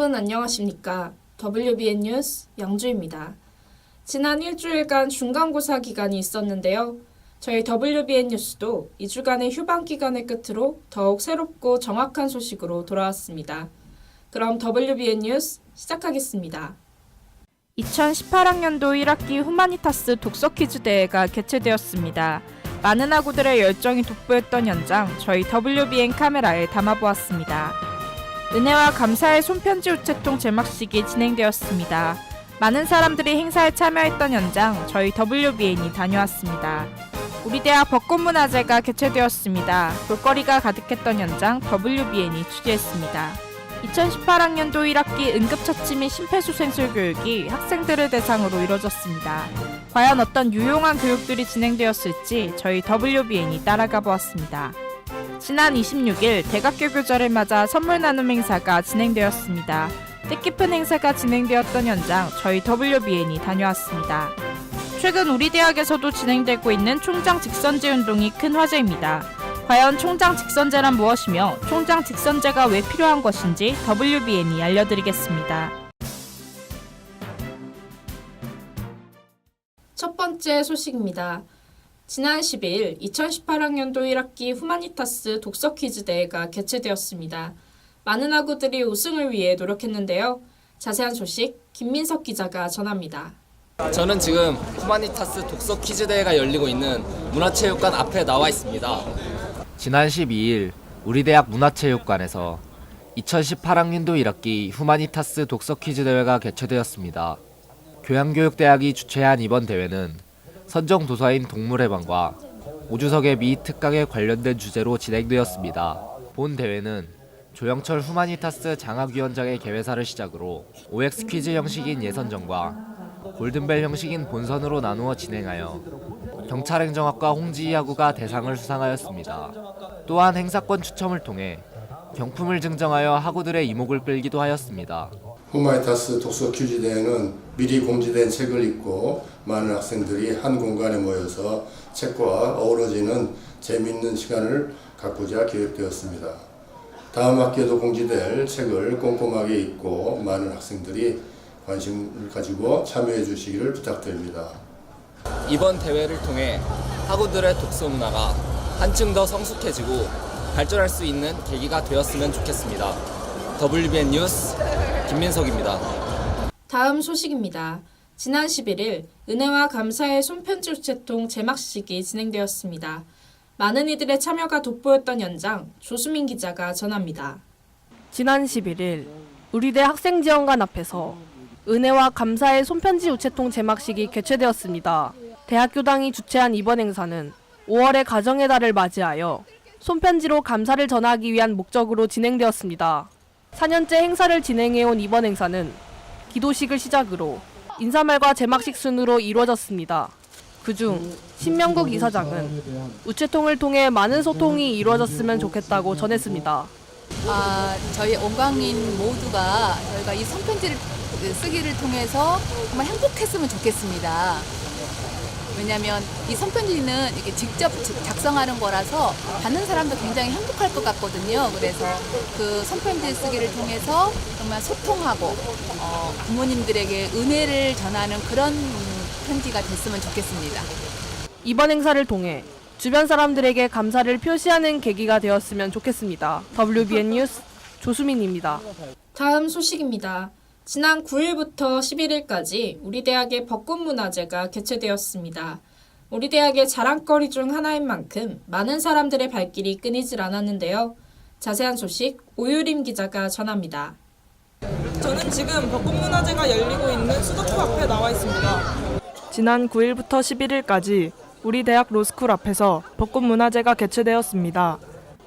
여러분 안녕하십니까? WBN 뉴스 양주입니다. 지난 일주일간 중간고사 기간이 있었는데요. 저희 WBN 뉴스도 2주간의 휴방 기간을 끝으로 더욱 새롭고 정확한 소식으로 돌아왔습니다. 그럼 WBN 뉴스 시작하겠습니다. 2018학년도 1학기 후마니타스 독서 퀴즈 대회가 개최되었습니다. 많은 학우들의 열정이 돋보였던 현장, 저희 WBN 카메라에 담아보았습니다. 은혜와 감사의 손편지 우체통 제막식이 진행되었습니다. 많은 사람들이 행사에 참여했던 현장, 저희 WBN이 다녀왔습니다. 우리 대학 벚꽃문화제가 개최되었습니다. 볼거리가 가득했던 현장, WBN이 취재했습니다. 2018학년도 1학기 응급처치 및 심폐소생술 교육이 학생들을 대상으로 이뤄졌습니다. 과연 어떤 유용한 교육들이 진행되었을지 저희 WBN이 따라가 보았습니다. 지난 26일 대학교 교절을 맞아 선물 나눔 행사가 진행되었습니다. 뜻깊은 행사가 진행되었던 현장, 저희 WBN이 다녀왔습니다. 최근 우리 대학에서도 진행되고 있는 총장 직선제 운동이 큰 화제입니다. 과연 총장 직선제란 무엇이며 총장 직선제가 왜 필요한 것인지 WBN이 알려드리겠습니다. 첫 번째 소식입니다. 지난 12일 2018학년도 1학기 후마니타스 독서 퀴즈 대회가 개최되었습니다. 많은 학우들이 우승을 위해 노력했는데요. 자세한 소식 김민석 기자가 전합니다. 저는 지금 후마니타스 독서 퀴즈 대회가 열리고 있는 문화체육관 앞에 나와 있습니다. 지난 12일 우리 대학 문화체육관에서 2018학년도 1학기 후마니타스 독서 퀴즈 대회가 개최되었습니다. 교양교육대학이 주최한 이번 대회는 선정 도서인 동물해방과 우주석의 미 특강에 관련된 주제로 진행되었습니다. 본 대회는 조영철 후마니타스 장학위원장의 개회사를 시작으로 OX 퀴즈 형식인 예선전과 골든벨 형식인 본선으로 나누어 진행하여 경찰행정학과 홍지희 학우가 대상을 수상하였습니다. 또한 행사권 추첨을 통해 경품을 증정하여 학우들의 이목을 끌기도 하였습니다. 후마니타스 독서 퀴즈 대회는 미리 공지된 책을 읽고 많은 학생들이 한 공간에 모여서 책과 어우러지는 재미있는 시간을 갖고자 기획되었습니다. 다음 학기에도 공지될 책을 꼼꼼하게 읽고 많은 학생들이 관심을 가지고 참여해 주시기를 부탁드립니다. 이번 대회를 통해 학우들의 독서 문화가 한층 더 성숙해지고 발전할 수 있는 계기가 되었으면 좋겠습니다. WBN 뉴스 김민석입니다. 다음 소식입니다. 지난 11일 은혜와 감사의 손편지 우체통 제막식이 진행되었습니다. 많은 이들의 참여가 돋보였던 현장, 조수민 기자가 전합니다. 지난 11일 우리 대 학생지원관 앞에서 은혜와 감사의 손편지 우체통 제막식이 개최되었습니다. 대학교당이 주최한 이번 행사는 5월의 가정의 달을 맞이하여 손편지로 감사를 전하기 위한 목적으로 진행되었습니다. 4년째 행사를 진행해온 이번 행사는 기도식을 시작으로 인사말과 제막식 순으로 이루어졌습니다. 그중 신명국 이사장은 우체통을 통해 많은 소통이 이루어졌으면 좋겠다고 전했습니다. 저희 온광인 모두가 저희가 이 손편지를 쓰기를 통해서 정말 행복했으면 좋겠습니다. 왜냐하면 이 손편지는 이렇게 직접 작성하는 거라서 받는 사람도 굉장히 행복할 것 같거든요. 그래서 그 손편지 쓰기를 통해서 정말 소통하고 부모님들에게 은혜를 전하는 그런 편지가 됐으면 좋겠습니다. 이번 행사를 통해 주변 사람들에게 감사를 표시하는 계기가 되었으면 좋겠습니다. WBN 뉴스 조수민입니다. 다음 소식입니다. 지난 9일부터 11일까지 우리 대학의 벚꽃문화제가 개최되었습니다. 우리 대학의 자랑거리 중 하나인 만큼 많은 사람들의 발길이 끊이질 않았는데요. 자세한 소식 오유림 기자가 전합니다. 저는 지금 벚꽃문화제가 열리고 있는 수덕초 앞에 나와 있습니다. 지난 9일부터 11일까지 우리 대학 로스쿨 앞에서 벚꽃문화제가 개최되었습니다.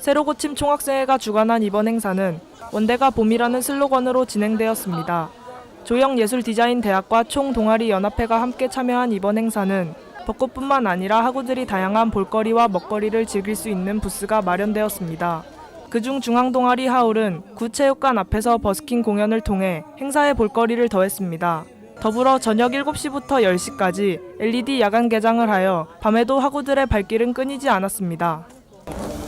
새로 고침 총학생회가 주관한 이번 행사는 원대가 봄이라는 슬로건으로 진행되었습니다. 조형예술디자인대학과 총동아리연합회가 함께 참여한 이번 행사는 벚꽃뿐만 아니라 학우들이 다양한 볼거리와 먹거리를 즐길 수 있는 부스가 마련되었습니다. 그중 중앙동아리 하울은 구체육관 앞에서 버스킹 공연을 통해 행사의 볼거리를 더했습니다. 더불어 저녁 7시부터 10시까지 LED 야간 개장을 하여 밤에도 학우들의 발길은 끊이지 않았습니다.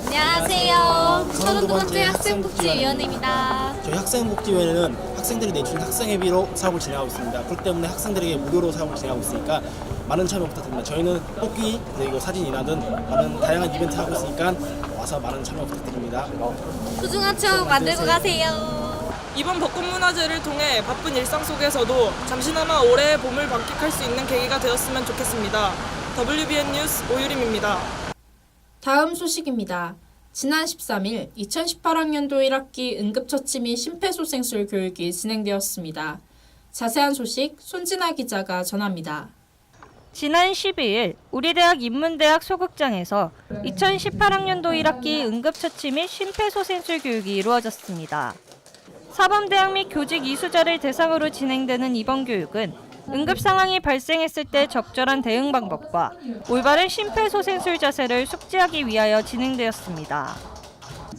안녕하세요. 32번째 학생복지위원회입니다. 저희 학생복지위원회는 학생들이 내주는 학생회비로 사업을 진행하고 있습니다. 그렇기 때문에 학생들에게 무료로 사업을 진행하고 있으니까 많은 참여 부탁드립니다. 저희는 뽑기 그리고 사진이나든 많은 다양한 이벤트 하고 있으니까 와서 많은 참여 부탁드립니다. 소중한 추억 만들고 가세요. 이번 벚꽃문화제를 통해 바쁜 일상 속에서도 잠시나마 올해의 봄을 만끽할 수 있는 계기가 되었으면 좋겠습니다. WBN 뉴스 오유림입니다. 다음 소식입니다. 지난 13일 2018학년도 1학기 응급처치 및 심폐소생술 교육이 진행되었습니다. 자세한 소식 손진아 기자가 전합니다. 지난 12일 우리대학 인문대학 소극장에서 2018학년도 1학기 응급처치 및 심폐소생술 교육이 이루어졌습니다. 사범대학 및 교직 이수자를 대상으로 진행되는 이번 교육은 응급 상황이 발생했을 때 적절한 대응 방법과 올바른 심폐소생술 자세를 숙지하기 위하여 진행되었습니다.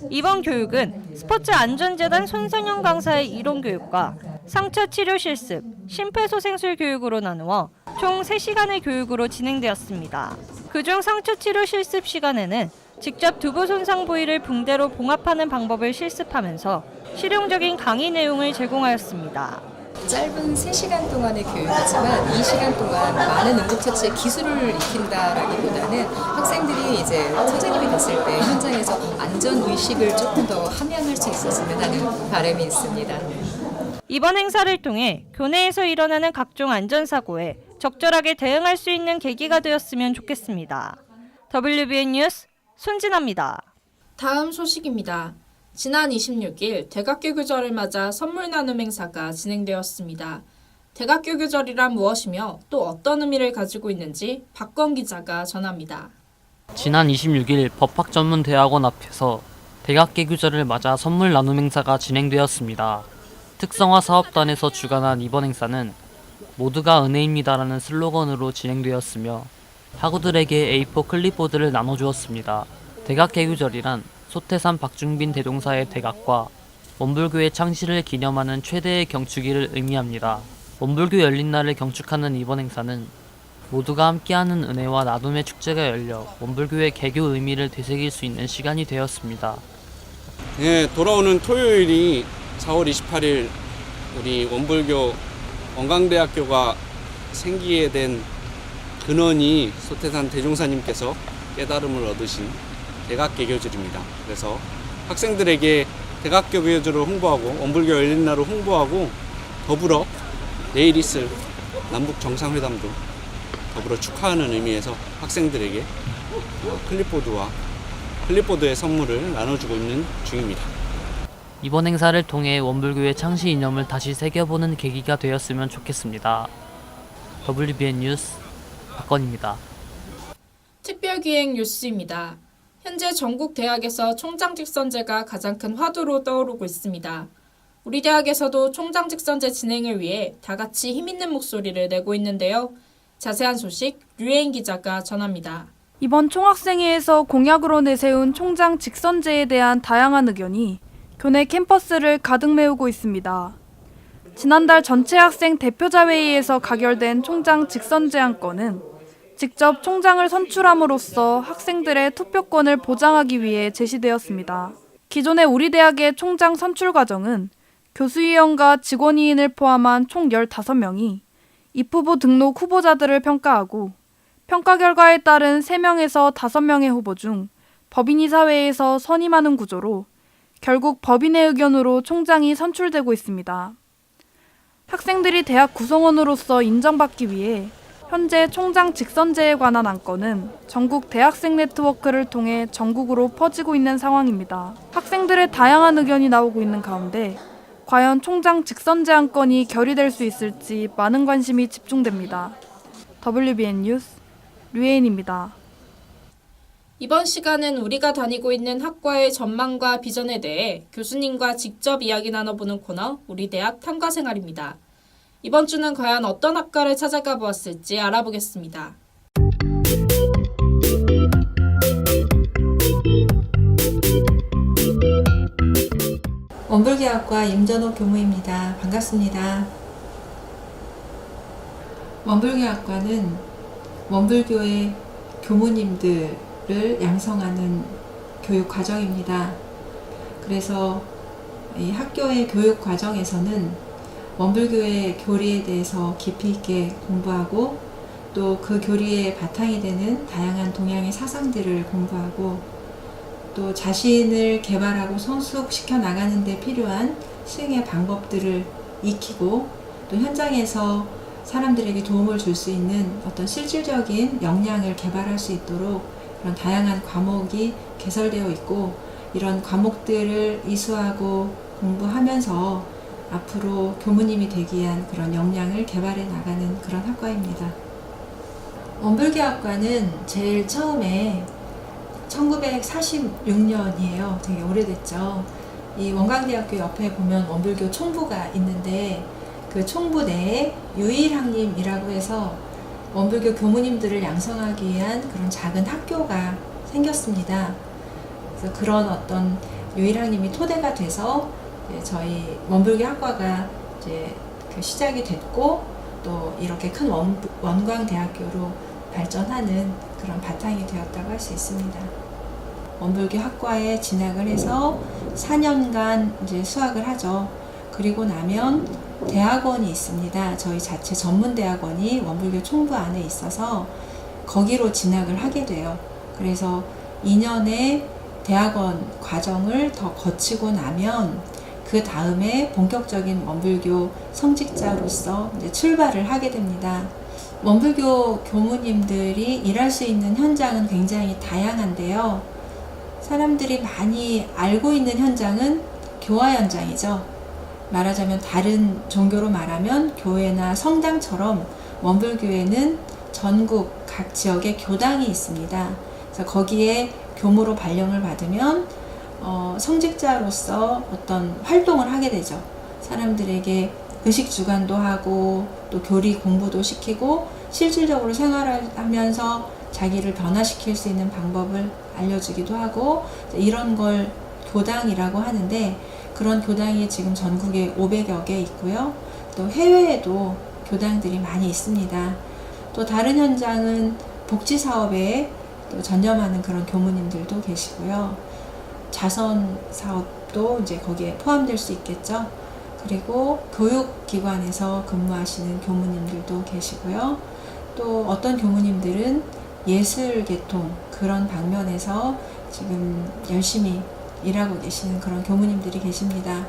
이번 교육은 스포츠안전재단 손성영 강사의 이론교육과 상처치료 실습, 심폐소생술 교육으로 나누어 총 3시간의 교육으로 진행되었습니다. 그중 상처치료 실습 시간에는 직접 두부 손상 부위를 붕대로 봉합하는 방법을 실습하면서 실용적인 강의 내용을 제공하였습니다. 짧은 3시간 동안의 교육이지만 이 시간 동안 많은 응급처치의 기술을 익힌다라기보다는 학생들이 이제 선생님이 됐을 때 현장에서 안전의식을 조금 더 함양할 수 있었으면 하는 바람이 있습니다. 이번 행사를 통해 교내에서 일어나는 각종 안전사고에 적절하게 대응할 수 있는 계기가 되었으면 좋겠습니다. WBN 뉴스 손진아입니다. 다음 소식입니다. 지난 26일 대각교교절을 맞아 선물 나눔 행사가 진행되었습니다. 대각교교절이란 무엇이며 또 어떤 의미를 가지고 있는지 박건 기자가 전합니다. 지난 26일 법학전문대학원 앞에서 대각개교절을 맞아 선물 나눔 행사가 진행되었습니다. 특성화 사업단에서 주관한 이번 행사는 모두가 은혜입니다라는 슬로건으로 진행되었으며 학우들에게 A4 클립보드를 나눠주었습니다. 대각개교절이란 소태산 박중빈 대종사의 대각과 원불교의 창시를 기념하는 최대의 경축일을 의미합니다. 원불교 열린 날을 경축하는 이번 행사는 모두가 함께하는 은혜와 나눔의 축제가 열려 원불교의 개교 의미를 되새길 수 있는 시간이 되었습니다. 네, 돌아오는 토요일이 4월 28일 우리 원불교 원광대학교가 생기게 된 근원이 소태산 대종사님께서 깨달음을 얻으신 대각개교절입니다. 그래서 학생들에게 대각개교절을 홍보하고 원불교 열린 날을 홍보하고 더불어 내일 있을 남북 정상회담도 더불어 축하하는 의미에서 학생들에게 클립보드의 선물을 나눠주고 있는 중입니다. 이번 행사를 통해 원불교의 창시 이념을 다시 새겨보는 계기가 되었으면 좋겠습니다. WBN 뉴스 박건입니다. 특별기획 뉴스입니다. 현재 전국 대학에서 총장직선제가 가장 큰 화두로 떠오르고 있습니다. 우리 대학에서도 총장직선제 진행을 위해 다 같이 힘있는 목소리를 내고 있는데요. 자세한 소식 류혜인 기자가 전합니다. 이번 총학생회에서 공약으로 내세운 총장 직선제에 대한 다양한 의견이 교내 캠퍼스를 가득 메우고 있습니다. 지난달 전체 학생 대표자 회의에서 가결된 총장 직선제 안건은 직접 총장을 선출함으로써 학생들의 투표권을 보장하기 위해 제시되었습니다. 기존의 우리 대학의 총장 선출 과정은 교수위원과 직원위인을 포함한 총 15명이 입후보 등록 후보자들을 평가하고 평가 결과에 따른 3명에서 5명의 후보 중 법인이사회에서 선임하는 구조로 결국 법인의 의견으로 총장이 선출되고 있습니다. 학생들이 대학 구성원으로서 인정받기 위해 현재 총장 직선제에 관한 안건은 전국 대학생 네트워크를 통해 전국으로 퍼지고 있는 상황입니다. 학생들의 다양한 의견이 나오고 있는 가운데 과연 총장 직선제 안건이 결의될 수 있을지 많은 관심이 집중됩니다. WBN 뉴스 류혜인입니다. 이번 시간은 우리가 다니고 있는 학과의 전망과 비전에 대해 교수님과 직접 이야기 나눠보는 코너 우리 대학 탐과생활입니다. 이번 주는 과연 어떤 학과를 찾아가 보았을지 알아보겠습니다. 원불교학과 임전옥 교무입니다. 반갑습니다. 원불교학과는 원불교의 교무님들을 양성하는 교육 과정입니다. 그래서 이 학교의 교육 과정에서는 원불교의 교리에 대해서 깊이 있게 공부하고 또 그 교리의 바탕이 되는 다양한 동양의 사상들을 공부하고 또 자신을 개발하고 성숙시켜 나가는 데 필요한 수행의 방법들을 익히고 또 현장에서 사람들에게 도움을 줄 수 있는 어떤 실질적인 역량을 개발할 수 있도록 그런 다양한 과목이 개설되어 있고 이런 과목들을 이수하고 공부하면서 앞으로 교무님이 되기 위한 그런 역량을 개발해 나가는 그런 학과입니다. 원불교학과는 제일 처음에 1946년이에요. 되게 오래됐죠. 이 원광대학교 옆에 보면 원불교 총부가 있는데 그 총부 내에 유일학님이라고 해서 원불교 교무님들을 양성하기 위한 그런 작은 학교가 생겼습니다. 그래서 그런 어떤 유일학님이 토대가 돼서 저희 원불교 학과가 이제 그 시작이 됐고 또 이렇게 큰 원광대학교로 발전하는 그런 바탕이 되었다고 할 수 있습니다. 원불교 학과에 진학을 해서 4년간 이제 수학을 하죠. 그리고 나면 대학원이 있습니다. 저희 자체 전문대학원이 원불교 총부 안에 있어서 거기로 진학을 하게 돼요. 그래서 2년의 대학원 과정을 더 거치고 나면 그 다음에 본격적인 원불교 성직자로서 이제 출발을 하게 됩니다. 원불교 교무님들이 일할 수 있는 현장은 굉장히 다양한데요. 사람들이 많이 알고 있는 현장은 교화 현장이죠. 말하자면 다른 종교로 말하면 교회나 성당처럼 원불교에는 전국 각 지역에 교당이 있습니다. 그래서 거기에 교무로 발령을 받으면 성직자로서 어떤 활동을 하게 되죠. 사람들에게 의식 주관도 하고 또 교리 공부도 시키고 실질적으로 생활하면서 자기를 변화시킬 수 있는 방법을 알려주기도 하고 이런 걸 교당이라고 하는데 그런 교당이 지금 전국에 500여 개 있고요. 또 해외에도 교당들이 많이 있습니다. 또 다른 현장은 복지사업에 또 전념하는 그런 교무님들도 계시고요. 자선 사업도 이제 거기에 포함될 수 있겠죠. 그리고 교육기관에서 근무하시는 교무님들도 계시고요. 또 어떤 교무님들은 예술계통 그런 방면에서 지금 열심히 일하고 계시는 그런 교무님들이 계십니다.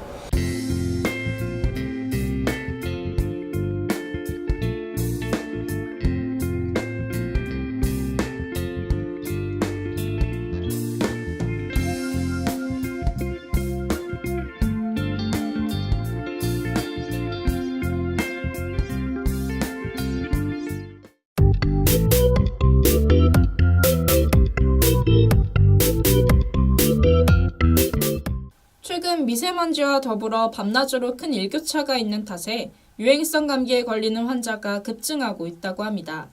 최근 미세먼지와 더불어 밤낮으로 큰 일교차가 있는 탓에 유행성 감기에 걸리는 환자가 급증하고 있다고 합니다.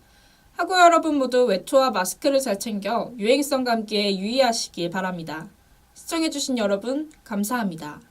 학우 여러분 모두 외투와 마스크를 잘 챙겨 유행성 감기에 유의하시기 바랍니다. 시청해주신 여러분 감사합니다.